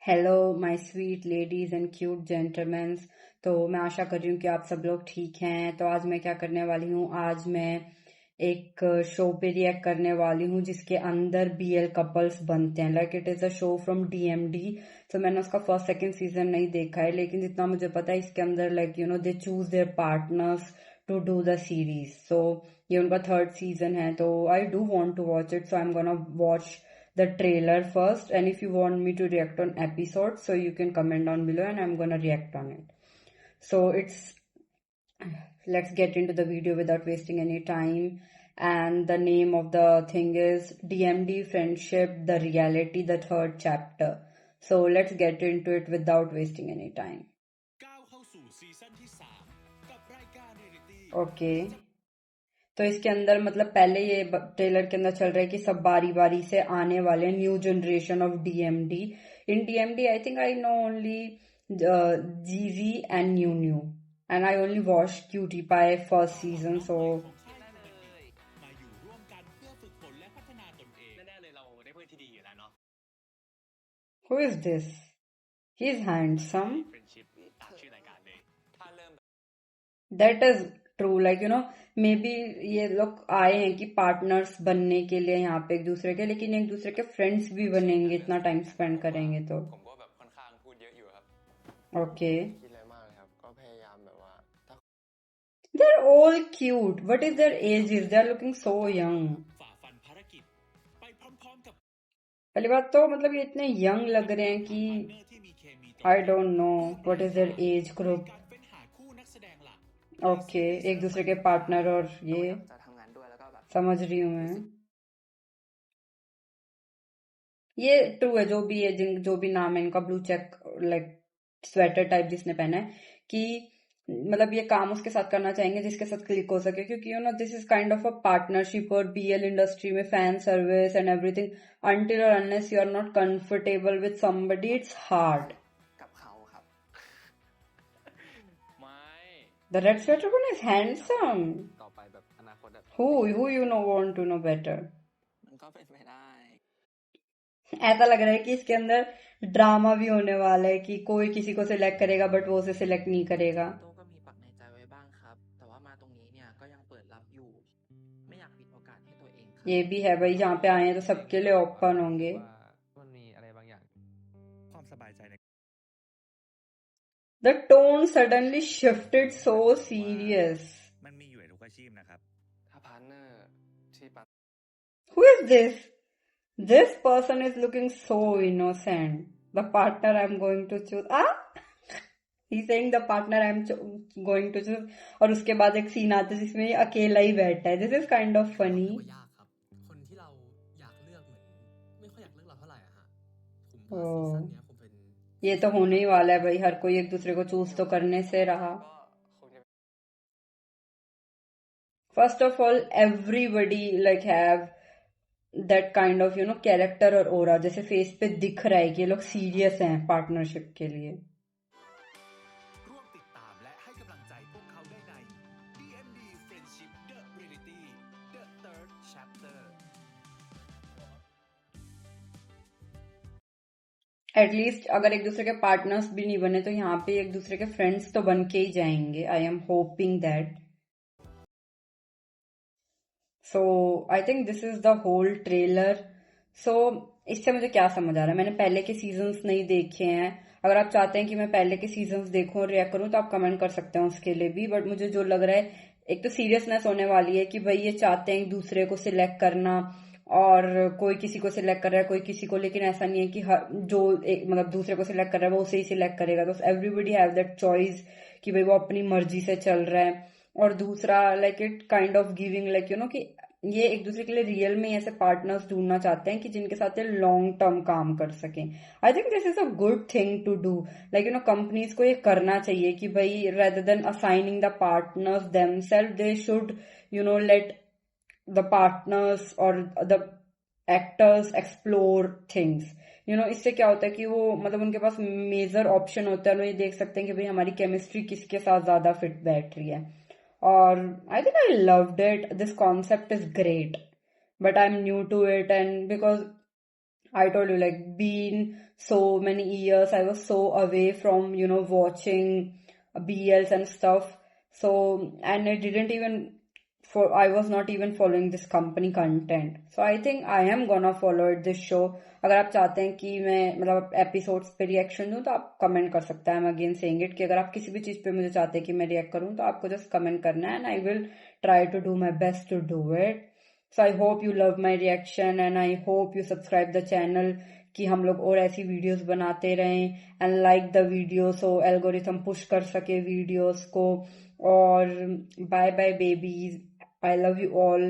Hello my sweet ladies and cute gentleman. तो मैं आशा कर रही हूँ कि आप सब लोग ठीक हैं। तो आज मैं क्या करने वाली हूँ, आज मैं एक शो पे रिएक्ट करने वाली हूँ जिसके अंदर बीएल कपल्स बनते हैं। Like it is a show from DMD. तो मैंने उसका फर्स्ट सेकंड सीजन नहीं देखा है, लेकिन जितना मुझे पता है इसके अंदर like they choose their partners to do the series. So ये उनका थर्ड सीजन है, तो I do want to watch it. So I am gonna watch the trailer first, and if you want me to react on episodes, so you can comment down below and I'm gonna react on it. So let's get into the video without wasting any time. And the name of the thing is DMD Friendship, the Reality, the third chapter. So let's get into it without wasting any time. ก้าวเข้าสู่ซีซั่นที่ 3 กับรายการเรียลิตี้ Okay. तो इसके अंदर मतलब पहले ये trailer के अंदर चल रहा है कि सब बारी बारी से आने वाले new generation of DMD. In DMD I think I know only GG and new new, and I only watch cutie pie first season. So ของค่ายเลยมาอยู่ร่วมกันเพื่อฝึกฝนและพัฒนาตนเองแน่ๆเลยเราได้เพื่อนที่ดีอยู่แล้วเนาะ who is this? He is handsome. फ्रेंडशिपตามชื่อรายการเลยदैट is true. Like maybe ये लोग आए हैं कि partners बनने के लिए यहाँ पे एक दूसरे के, लेकिन एक दूसरे के फ्रेंड्स भी बनेंगे इतना टाइम स्पेंड करेंगे तो। ผมก็แบบค่อนข้างพูดเยอะอยู่ครับ okay, คิดอะไรมากเลยครับก็พยายามแบบว่าถ้า they're all cute. What is their ages? They're looking so young. ฝ่าฟันภารกิจไปพร้อมๆกับ पहली बात तो मतलब ये इतने यंग लग रहे हैं कि พาร์ทเนอร์ที่มีเคมีตรง I don't know what is their age group. การเฟ้นหาคู่นักแสดงหลัก okay, एक दूसरे के पार्टनर और ये เราอยากจะทำงานด้วยแล้วก็แบบ समझ रही हूँ मैं। ये ट्रू है, जो भी है जो भी नाम है इनका, blue check like sweater type जिसने पहना है, कि मतलब ये काम उसके साथ करना चाहेंगे जिसके साथ क्लिक हो सके, क्योंकि this is kind of a partnership. और बीएल इंडस्ट्री में fan service and everything, until or unless you are not comfortable with somebody, it's hard. กับเขาครับ ไม่ The red sweater one is handsome. ต่อไปแบบอนาคตแบบ Who you know want to know better? มันก็เป็นไปได้ ऐसा लग रहा है कि इसके अंदर drama भी होने वाला है कि कोई किसी को सिलेक्ट करेगा बट वो उसे सिलेक्ट नहीं करेगा। โต้ก็มีปักในใจไว้บ้างครับแต่ว่ามาตรงนี้เนี่ยก็ยังเปิดรับอยู่ไม่อยากปิดโอกาสให้ตัวเองครับ ये भी है भाई, जहाँ पे आए हैं तो सबके लिए ओपन होंगे। ว่ามันมีอะไรบางอย่างความสบายใจใน The tone suddenly shifted so serious. มันมีอยู่ในทุกอาชีพนะครับ ถ้าพาร์ทเนอร์ที่ปัน Who is this? This person is looking so innocent. The partner I'm going to choose. He's saying the partner I'm going to choose. और उसके बाद एक सीन आता है जिसमें ये अकेला ही बैठा है. This is kind of funny. ก็ยากครับคนที่เราอยากเลือกเหมือนไม่ค่อยอยากเลือกเราเท่าไหร่อะฮะผมว่าซีซั่นเนี้ยคงเป็น ये तो होने ही वाला है भाई, हर कोई एक दूसरे को चूज तो करने से रहा। First of all, everybody like have that kind of character और aura, जैसे फेस पे दिख रहा है कि ये लोग सीरियस हैं पार्टनरशिप के लिए। ร่วมติดตามและให้กำลังใจพวกเขาได้ใน DMD Friendship The Reality The Third Chapter at least अगर एक दूसरे के पार्टनर्स भी नहीं बने तो यहाँ पे एक दूसरे के फ्रेंड्स तो बन के ही जाएंगे। I am hoping that. So I think this is the whole trailer. So इससे मुझे क्या समझ आ रहा है, मैंने पहले के सीजन्स नहीं देखे हैं। अगर आप चाहते हैं कि मैं पहले के सीजन्स देखूं और रिएक्ट करूं तो आप कमेंट कर सकते हैं उसके लिए भी। बट मुझे जो लग रहा है, एक तो सीरियसनेस होने वाली है कि भाई ये चाहते हैं एक दूसरे को सिलेक्ट करना, और कोई किसी को सिलेक्ट कर रहा है कोई किसी को, लेकिन ऐसा नहीं है कि जो एक मतलब दूसरे को सिलेक्ट कर रहा है वो उसे ही सिलेक्ट करेगा। तो एवरीबडी हैव दैट चॉइस कि भाई वो अपनी मर्जी से चल रहा है। और दूसरा like it kind of giving like कि ये एक दूसरे के लिए रियल में ऐसे पार्टनर्स ढूंढना चाहते हैं कि जिनके साथ ये लॉन्ग टर्म काम कर सकें। I think this is a good thing to do. Like companies को ये करना चाहिए कि भाई rather than assigning the partners themselves, they should let the partners or the actors explore things. इससे क्या होता है कि वो मतलब उनके पास मेजर ऑप्शन होता है, वो ये देख सकते हैं कि भाई हमारी केमिस्ट्री किसके साथ ज्यादा फिट बैठ रही है। और I think I loved it, this concept is great, but I am new to it, and because I told you, like, been so many years. I was so away from, watching BLs and stuff. So, and I didn't even I was not even following this company content. So I think I am gonna follow it, this show. अगर आप चाहते हैं कि मैं मतलब episodes पे reaction दूं तो आप कमेंट कर सकते हैं. I am again saying it कि अगर आप किसी भी चीज पे मुझे चाहते हैं कि मैं रिएक्ट करूं तो आपको जस्ट कमेंट करना है, and I will try to do my best to do it. So I hope you love my reaction, and I hope you subscribe the channel कि हम लोग और ऐसी वीडियोस बनाते रहें, and like the video so algorithm push कर सके videos को. और bye bye babies, I love you all.